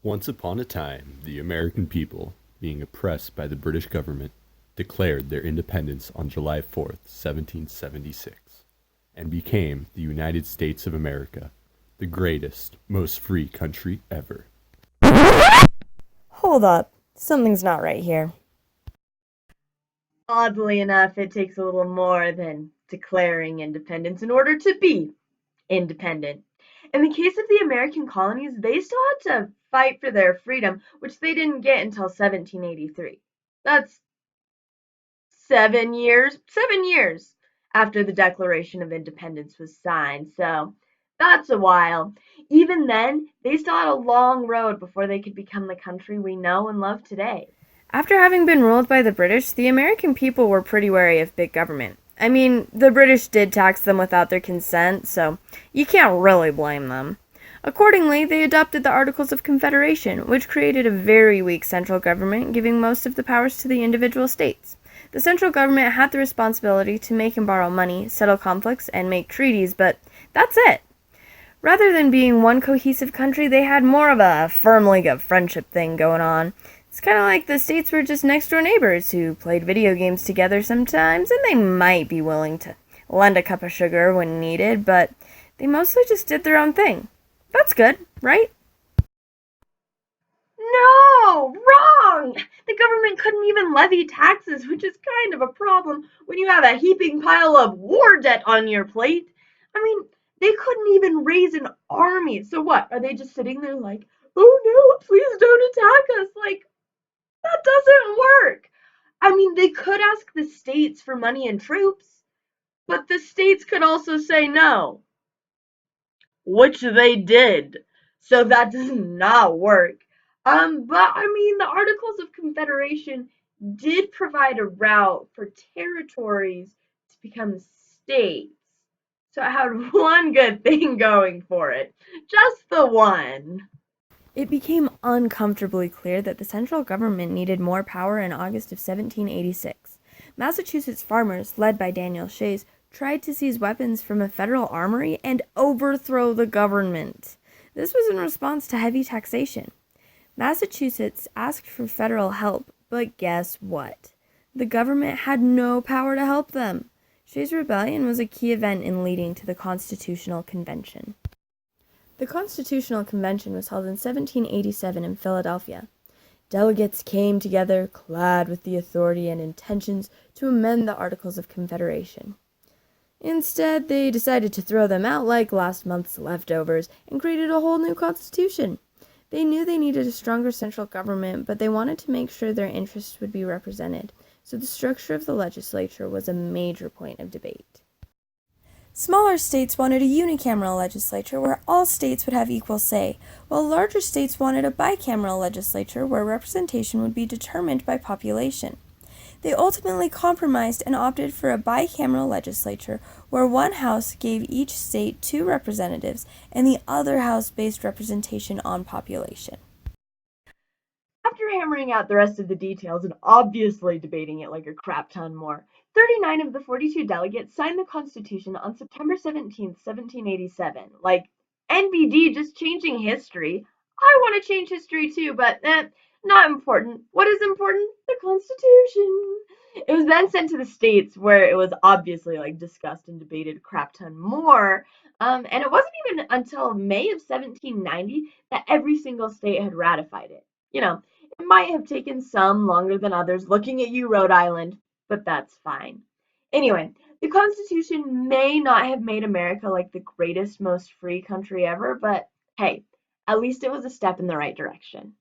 Once upon a time, the American people, being oppressed by the British government, declared their independence on July 4th, 1776, and became the United States of America, the greatest, most free country ever. Hold up. Something's not right here. Oddly enough, it takes a little more than declaring independence in order to be independent. In the case of the American colonies, they still had to fight for their freedom, which they didn't get until 1783. That's 7 years after the Declaration of Independence was signed. So that's a while. Even then, they still had a long road before they could become the country we know and love today. After having been ruled by the British, the American people were pretty wary of big government. I mean, the British did tax them without their consent, so you can't really blame them. Accordingly, they adopted the Articles of Confederation, which created a very weak central government, giving most of the powers to the individual states. The central government had the responsibility to make and borrow money, settle conflicts, and make treaties, but that's it. Rather than being one cohesive country, they had more of a firm league of friendship thing going on. It's kind of like the states were just next door neighbors who played video games together sometimes, and they might be willing to lend a cup of sugar when needed, but they mostly just did their own thing. That's good, right? No, wrong! The government couldn't even levy taxes, which is kind of a problem when you have a heaping pile of war debt on your plate. I mean, they couldn't even raise an army. So what? Are they just sitting there like, oh no, please don't attack us? Like, that doesn't work. I mean, they could ask the states for money and troops, but the states could also say no, which they did. So that does not work. But I mean, the Articles of Confederation did provide a route for territories to become states. So it had one good thing going for it. Just the one. It became uncomfortably clear that the central government needed more power in August of 1786. Massachusetts farmers, led by Daniel Shays, tried to seize weapons from a federal armory and overthrow the government. This was in response to heavy taxation. Massachusetts asked for federal help, but guess what? The government had no power to help them. Shays' rebellion was a key event in leading to the Constitutional Convention. The Constitutional Convention was held in 1787 in Philadelphia. Delegates came together clad with the authority and intentions to amend the Articles of Confederation. Instead, they decided to throw them out like last month's leftovers and created a whole new constitution. They knew they needed a stronger central government, but they wanted to make sure their interests would be represented, so the structure of the legislature was a major point of debate. Smaller states wanted a unicameral legislature where all states would have equal say, while larger states wanted a bicameral legislature where representation would be determined by population. They ultimately compromised and opted for a bicameral legislature where one house gave each state 2 representatives and the other house based representation on population. After hammering out the rest of the details and obviously debating it like a crap ton more, 39 of the 42 delegates signed the Constitution on September 17th, 1787. Like, NBD just changing history. I want to change history too, but not important. What is important? The Constitution. It was then sent to the states where it was obviously like discussed and debated a crap ton more. And it wasn't even until May of 1790 that every single state had ratified it. It might have taken some longer than others, looking at you, Rhode Island, but that's fine. Anyway, the Constitution may not have made America like the greatest, most free country ever, but hey, at least it was a step in the right direction.